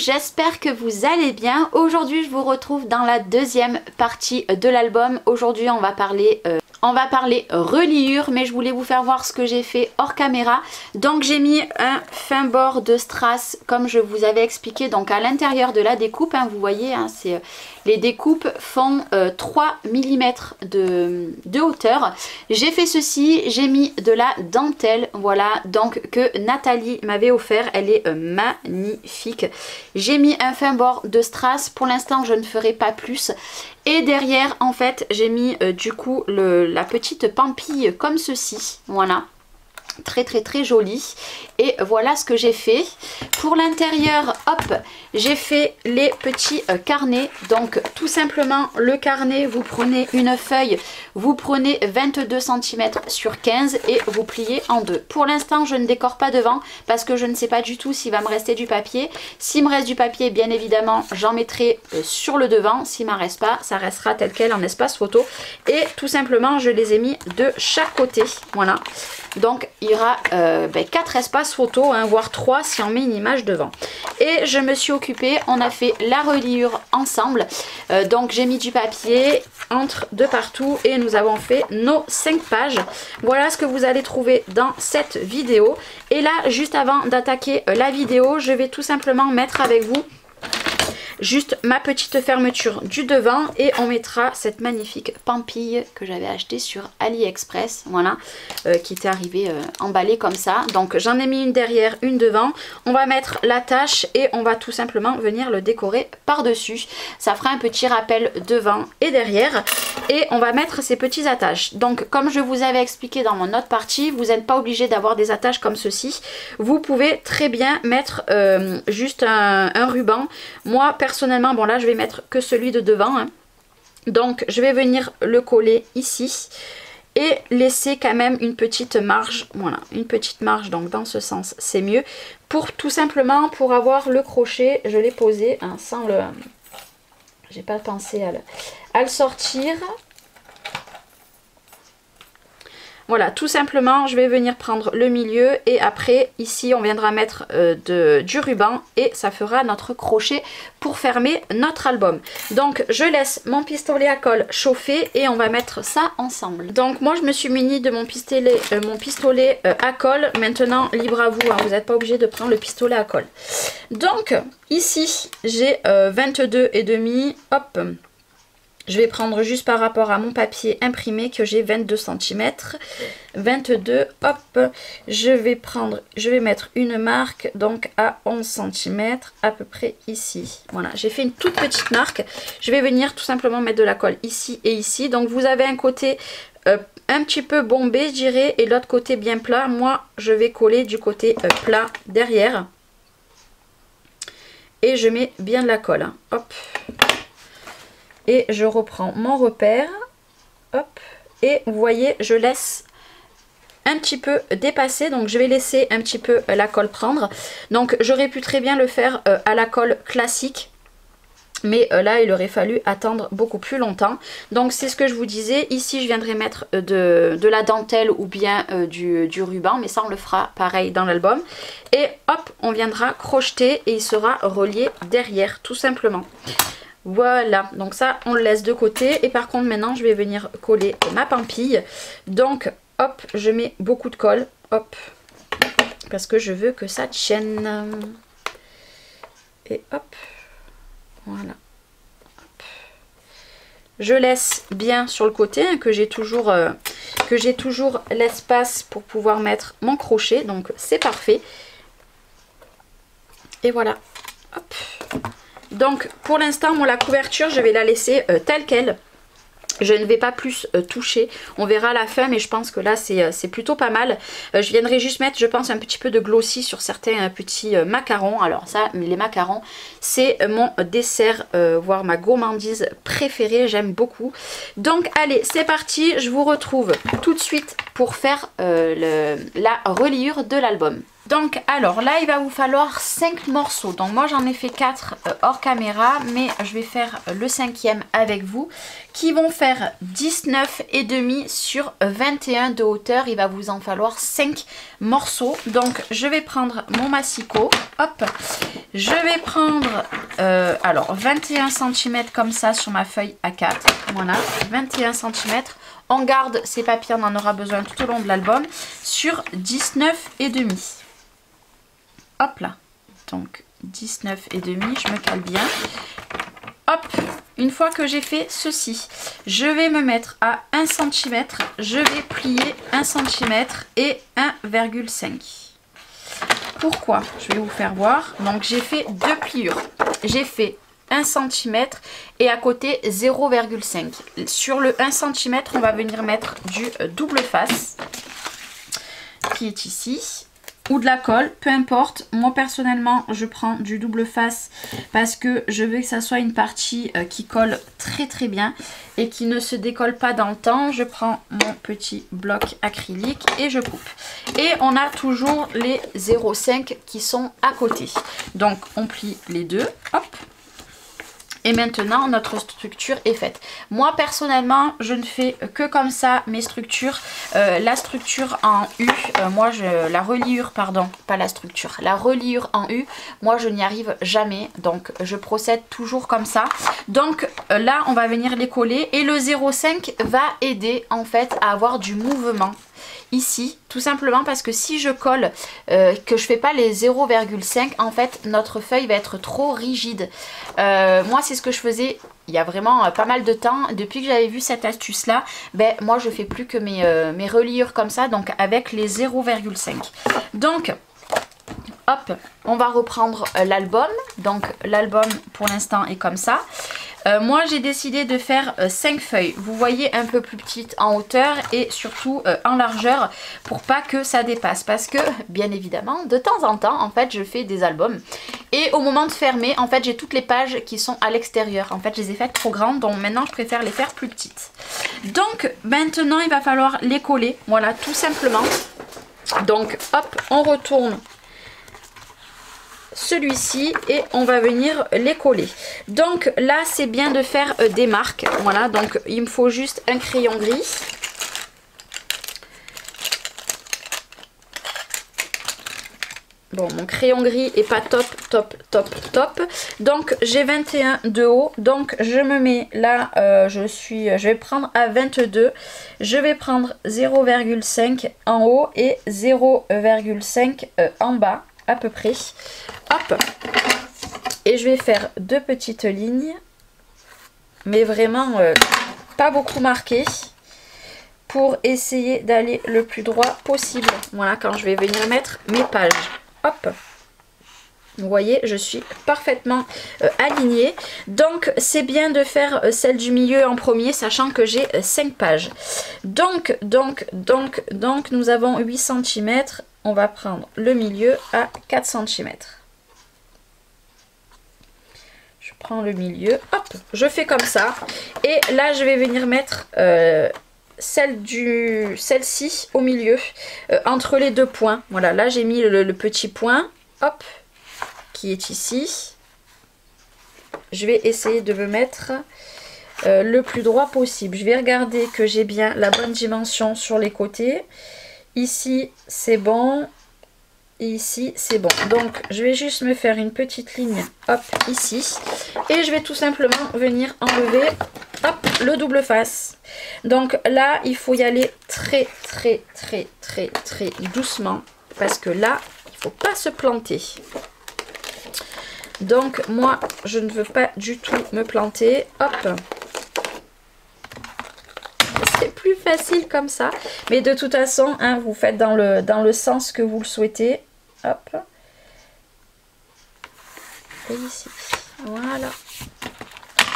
j'espère que vous allez bien. Aujourd'hui je vous retrouve dans la deuxième partie de l'album. Aujourd'hui on va parler reliure, mais je voulais vous faire voir ce que j'ai fait hors caméra. Donc j'ai mis un fin bord de strass comme je vous avais expliqué, donc à l'intérieur de la découpe, hein, vous voyez, hein, les découpes font 3 mm de hauteur. J'ai fait ceci, j'ai mis de la dentelle, voilà, donc que Nathalie m'avait offert, elle est magnifique. J'ai mis un fin bord de strass, pour l'instant je ne ferai pas plus. Et derrière en fait j'ai mis du coup la petite pampille comme ceci, voilà. Très jolie. Et voilà ce que j'ai fait. Pour l'intérieur, hop, j'ai fait les petits carnets. Donc tout simplement le carnet, vous prenez une feuille, vous prenez 22 cm sur 15 et vous pliez en deux. Pour l'instant je ne décore pas devant parce que je ne sais pas du tout s'il va me rester du papier. S'il me reste du papier, bien évidemment j'en mettrai sur le devant. S'il m'en reste pas, ça restera tel quel en espace photo. Et tout simplement je les ai mis de chaque côté, voilà. Donc il y aura 4 espaces photo, hein, voire 3 si on met une image devant. Et je me suis occupée, on a fait la reliure ensemble. Donc j'ai mis du papier de partout et nous avons fait nos 5 pages. Voilà ce que vous allez trouver dans cette vidéo. Et là, juste avant d'attaquer la vidéo, je vais tout simplement mettre avec vous juste ma petite fermeture du devant et on mettra cette magnifique pampille que j'avais achetée sur AliExpress, voilà, qui était arrivée emballée comme ça. Donc j'en ai mis une derrière, une devant. On va mettre l'attache et on va tout simplement venir le décorer par-dessus. Ça fera un petit rappel devant et derrière. Et on va mettre ces petits attaches. Donc comme je vous avais expliqué dans mon autre partie, vous n'êtes pas obligé d'avoir des attaches comme ceci. Vous pouvez très bien mettre juste un ruban. Moi personnellement, bon là je vais mettre que celui de devant, hein. Donc je vais venir le coller ici et laisser quand même une petite marge, voilà, une petite marge, donc dans ce sens c'est mieux. Pour tout simplement pour avoir le crochet, je l'ai posé, hein, sans le... j'ai pas pensé à le sortir. Voilà, tout simplement, je vais venir prendre le milieu et après, ici, on viendra mettre du ruban et ça fera notre crochet pour fermer notre album. Donc, je laisse mon pistolet à colle chauffer et on va mettre ça ensemble. Donc, moi, je me suis munie de mon pistolet à colle. Maintenant, libre à vous, hein, vous n'êtes pas obligé de prendre le pistolet à colle. Donc, ici, j'ai 22,5, hop. Je vais prendre juste par rapport à mon papier imprimé que j'ai 22 cm. 22, hop. Je vais mettre une marque donc à 11 cm à peu près ici. Voilà, j'ai fait une toute petite marque. Je vais venir tout simplement mettre de la colle ici et ici. Donc vous avez un côté un petit peu bombé, je dirais, et l'autre côté bien plat. Moi, je vais coller du côté plat derrière. Et je mets bien de la colle, hein. Hop. Et je reprends mon repère, hop, et vous voyez, je laisse un petit peu dépasser, donc je vais laisser un petit peu la colle prendre. Donc j'aurais pu très bien le faire à la colle classique, mais là il aurait fallu attendre beaucoup plus longtemps. Donc c'est ce que je vous disais, ici je viendrai mettre de la dentelle ou bien du ruban, mais ça on le fera pareil dans l'album. Et hop, on viendra crocheter et il sera relié derrière, tout simplement. Voilà, donc ça on le laisse de côté et par contre maintenant je vais venir coller ma pampille. Donc hop, je mets beaucoup de colle, hop, parce que je veux que ça tienne. Et hop, voilà. Hop. Je laisse bien sur le côté, hein, que j'ai toujours l'espace pour pouvoir mettre mon crochet, donc c'est parfait. Et voilà, hop. Donc pour l'instant, moi la couverture, je vais la laisser telle qu'elle. Je ne vais pas plus toucher. On verra à la fin, mais je pense que là c'est plutôt pas mal. Je viendrai juste mettre, je pense, un petit peu de glossy sur certains petits macarons. Alors ça, les macarons, c'est mon dessert, voire ma gourmandise préférée. J'aime beaucoup. Donc allez, c'est parti. Je vous retrouve tout de suite pour faire la reliure de l'album. Donc alors là il va vous falloir 5 morceaux. Donc moi j'en ai fait 4 hors caméra, mais je vais faire le 5e avec vous, qui vont faire 19,5 sur 21 de hauteur. Il va vous en falloir 5 morceaux. Donc je vais prendre mon massicot, hop, je vais prendre alors 21 cm comme ça sur ma feuille A4, voilà, 21 cm. On garde ces papiers, on en aura besoin tout au long de l'album, sur 19,5. Hop là, donc 19,5, je me cale bien. Hop, une fois que j'ai fait ceci, je vais me mettre à 1 cm, je vais plier 1 cm et 1,5. Pourquoi? Je vais vous faire voir. Donc j'ai fait 2 pliures. J'ai fait 1 cm et à côté 0,5. Sur le 1 cm, on va venir mettre du double face qui est ici, ou de la colle, peu importe. Moi personnellement je prends du double face parce que je veux que ça soit une partie qui colle très bien et qui ne se décolle pas dans le temps. Je prends mon petit bloc acrylique et je coupe. Et on a toujours les 0,5 qui sont à côté. Donc on plie les deux, hop. Et maintenant notre structure est faite. Moi personnellement je ne fais que comme ça mes structures. La structure en U, la reliure, pardon, pas la structure, la reliure en U, moi je n'y arrive jamais. Donc je procède toujours comme ça. Donc là on va venir les coller et le 0,5 va aider en fait à avoir du mouvement. Ici, tout simplement parce que si je colle, que je fais pas les 0,5, en fait notre feuille va être trop rigide. Moi c'est ce que je faisais il y a vraiment pas mal de temps. Depuis que j'avais vu cette astuce là, ben moi je fais plus que mes reliures comme ça, donc avec les 0,5. Donc hop, on va reprendre l'album. Donc l'album pour l'instant est comme ça. Moi j'ai décidé de faire 5 feuilles, vous voyez, un peu plus petites en hauteur et surtout en largeur, pour pas que ça dépasse, parce que bien évidemment de temps en temps en fait je fais des albums et au moment de fermer en fait j'ai toutes les pages qui sont à l'extérieur. En fait je les ai faites trop grandes, donc maintenant je préfère les faire plus petites. Donc maintenant il va falloir les coller, voilà, tout simplement. Donc hop, on retourne celui-ci et on va venir les coller. Donc là c'est bien de faire des marques, voilà. Donc il me faut juste un crayon gris, bon mon crayon gris est pas top, donc j'ai 21 de haut, donc je me mets là, je vais prendre à 22, je vais prendre 0,5 en haut et 0,5 en bas à peu près, hop, et je vais faire 2 petites lignes, mais vraiment pas beaucoup marquées, pour essayer d'aller le plus droit possible. Voilà, quand je vais venir mettre mes pages, hop, vous voyez je suis parfaitement alignée. Donc c'est bien de faire celle du milieu en premier, sachant que j'ai 5 pages. Donc nous avons 8 cm. On va prendre le milieu à 4 cm. Je prends le milieu, hop, je fais comme ça. Et là, je vais venir mettre celle-ci au milieu, entre les 2 points. Voilà, là, j'ai mis le petit point, hop, qui est ici. Je vais essayer de me mettre le plus droit possible. Je vais regarder que j'ai bien la bonne dimension sur les côtés. Ici c'est bon, ici c'est bon. Donc je vais juste me faire une petite ligne, hop, ici, et je vais tout simplement venir enlever, hop, le double face. Donc là il faut y aller très doucement, parce que là il ne faut pas se planter. Donc moi je ne veux pas du tout me planter, hop. C'est plus facile comme ça, mais de toute façon hein, vous faites dans le sens que vous le souhaitez, hop, et ici, voilà.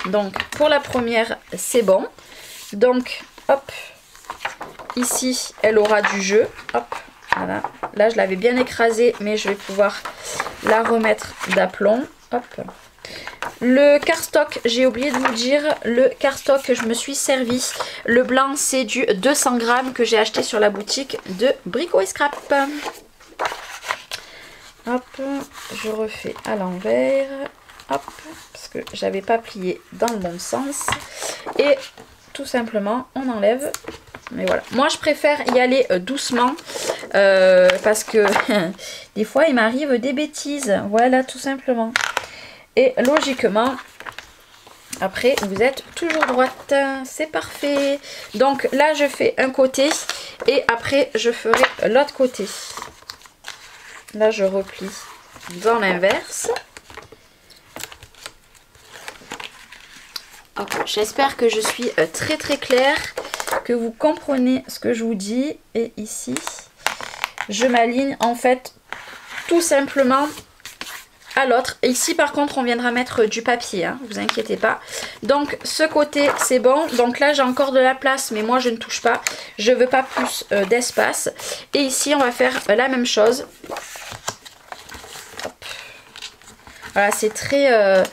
Donc pour la première c'est bon, donc hop, ici elle aura du jeu, hop, voilà, là je l'avais bien écrasée mais je vais pouvoir la remettre d'aplomb, hop. Le cardstock, j'ai oublié de vous dire, le cardstock que je me suis servi, le blanc c'est du 200 grammes que j'ai acheté sur la boutique de Brico et Scrap. Hop, je refais à l'envers. Hop, parce que j'avais pas plié dans le bon sens. Et tout simplement, on enlève. Mais voilà. Moi, je préfère y aller doucement. Parce que des fois, il m'arrive des bêtises. Voilà, tout simplement. Et logiquement, après, vous êtes toujours droite. C'est parfait. Donc là, je fais un côté. Et après, je ferai l'autre côté. Là, je replie dans l'inverse. J'espère que je suis très très claire, que vous comprenez ce que je vous dis. Et ici, je m'aligne en fait tout simplement à l'autre. Ici, par contre, on viendra mettre du papier, hein, vous inquiétez pas. Donc, ce côté, c'est bon. Donc là, j'ai encore de la place, mais moi, je ne touche pas. Je veux pas plus d'espace. Et ici, on va faire la même chose. Voilà, c'est très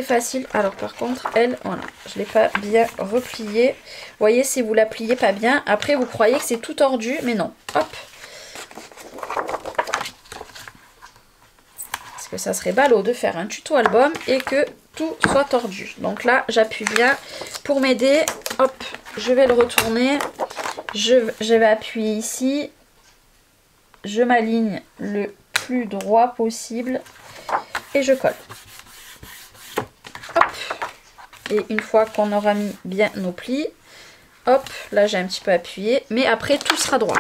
facile. Alors par contre, elle, voilà, je ne l'ai pas bien repliée. Vous voyez, si vous la pliez pas bien, après vous croyez que c'est tout tordu, mais non. Hop. Parce que ça serait ballot de faire un tuto album et que tout soit tordu. Donc là, j'appuie bien pour m'aider. Hop, je vais le retourner. Je vais appuyer ici. Je m'aligne le plus droit possible. Et je colle. Hop. Et une fois qu'on aura mis bien nos plis, hop, là j'ai un petit peu appuyé, mais après tout sera droit.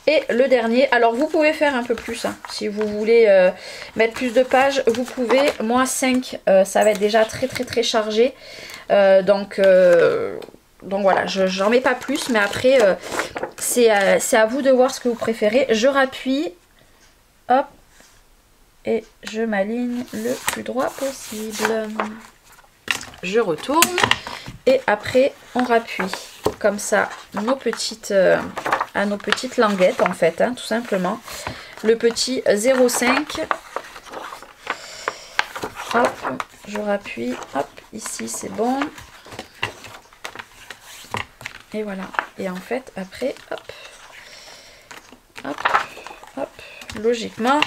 Et le dernier, alors vous pouvez faire un peu plus, hein, si vous voulez mettre plus de pages, vous pouvez. Moi 5, ça va être déjà très chargé. Donc voilà, j'en mets pas plus, mais après c'est à vous de voir ce que vous préférez. Je rappuie, hop. Et je m'aligne le plus droit possible. Je retourne. Et après, on rappuie comme ça nos petites, à nos petites languettes en fait, hein, tout simplement. Le petit 0,5. Hop, je rappuie. Hop, ici c'est bon. Et voilà. Et en fait, après, hop. Hop, hop. Logiquement,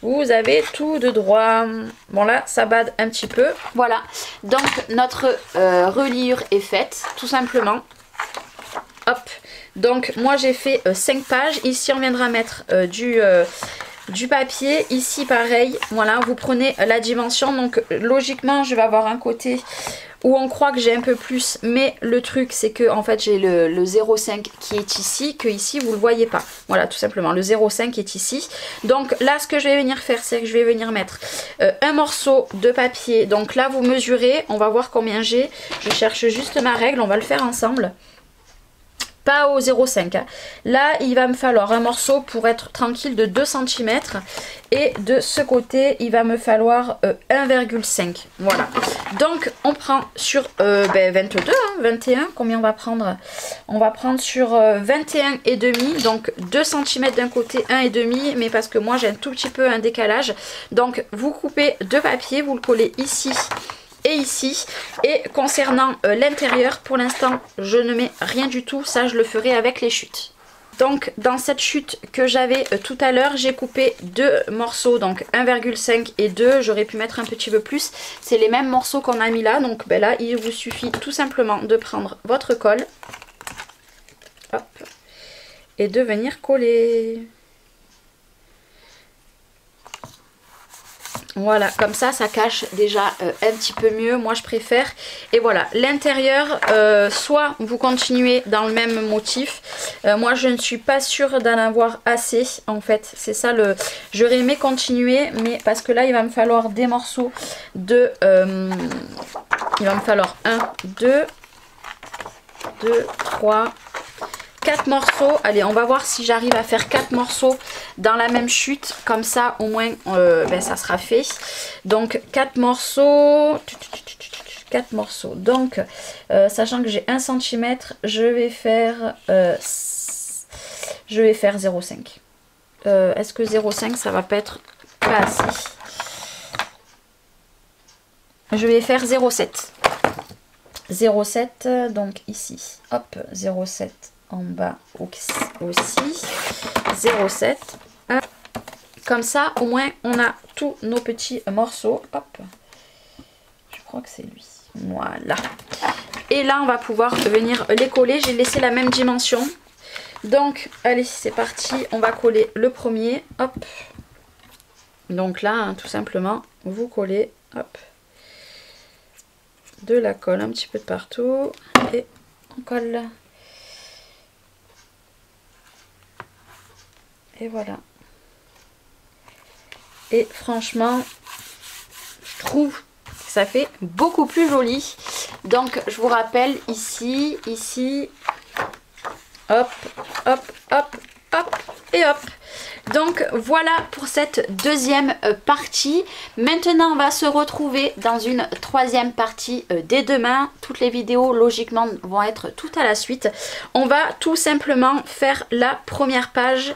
vous avez tout de droit. Bon là, ça bade un petit peu. Voilà, donc notre reliure est faite, tout simplement. Hop, donc moi j'ai fait 5 pages. Ici, on viendra mettre du papier. Ici, pareil. Voilà, vous prenez la dimension. Donc logiquement, je vais avoir un côté où on croit que j'ai un peu plus, mais le truc c'est que en fait j'ai le 0,5 qui est ici, que ici vous le voyez pas. Voilà, tout simplement, le 0,5 est ici. Donc là, ce que je vais venir faire, c'est que je vais venir mettre un morceau de papier. Donc là, vous mesurez, on va voir combien j'ai. Je cherche juste ma règle, on va le faire ensemble. Pas au 0,5. Hein. Là, il va me falloir un morceau pour être tranquille de 2 cm. Et de ce côté, il va me falloir 1,5. Voilà. Donc, on prend sur 22, hein, 21. Combien on va prendre? On va prendre sur 21,5. Donc, 2 cm d'un côté, 1,5. Mais parce que moi, j'ai un tout petit peu un décalage. Donc, vous coupez de papier, vous le collez ici et ici. Et concernant l'intérieur, pour l'instant je ne mets rien du tout, ça je le ferai avec les chutes. Donc dans cette chute que j'avais tout à l'heure, j'ai coupé 2 morceaux, donc 1,5 et 2, j'aurais pu mettre un petit peu plus, c'est les mêmes morceaux qu'on a mis là. Donc ben là il vous suffit tout simplement de prendre votre colle, hop, et de venir coller. Voilà, comme ça cache déjà un petit peu mieux, moi je préfère. Et voilà, l'intérieur, soit vous continuez dans le même motif. Moi je ne suis pas sûre d'en avoir assez en fait. C'est ça le... J'aurais aimé continuer, mais parce que là il va me falloir des morceaux de... il va me falloir 1, 2, 3... 4 morceaux. Allez, on va voir si j'arrive à faire 4 morceaux dans la même chute. Comme ça, au moins, ça sera fait. Donc, 4 morceaux. 4 morceaux. Donc, sachant que j'ai 1 cm, je vais faire 0,5. Est-ce que 0,5, ça va pas être pas assez? Je vais faire 0,7. 0,7, donc ici. Hop, 0,7. En bas aussi 0,7. Comme ça, au moins, on a tous nos petits morceaux. Hop. Je crois que c'est lui. Voilà. Et là, on va pouvoir venir les coller. J'ai laissé la même dimension. Donc, allez, c'est parti. On va coller le premier. Hop. Donc là, hein, tout simplement, vous collez. Hop. De la colle un petit peu de partout. Et on colle. Et voilà. Et franchement, je trouve que ça fait beaucoup plus joli. Donc, je vous rappelle, ici, hop, hop, hop, hop, et hop. Donc voilà pour cette deuxième partie. Maintenant on va se retrouver dans une troisième partie dès demain. Toutes les vidéos logiquement vont être tout à la suite. On va tout simplement faire la première page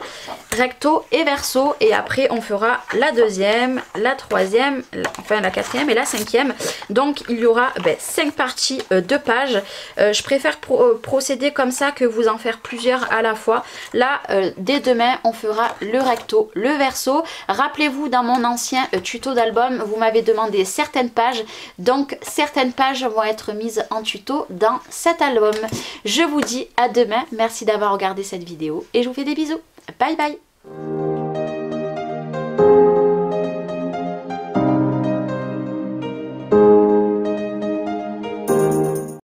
recto et verso. Et après on fera la deuxième, la troisième, enfin la quatrième et la cinquième. Donc il y aura 5 parties de pages. Je préfère procéder comme ça que vous en faire plusieurs à la fois. Là dès demain on fera le recto, le verso. Rappelez-vous, dans mon ancien tuto d'album, vous m'avez demandé certaines pages. Donc certaines pages vont être mises en tuto dans cet album. Je vous dis à demain. Merci d'avoir regardé cette vidéo et je vous fais des bisous. Bye bye.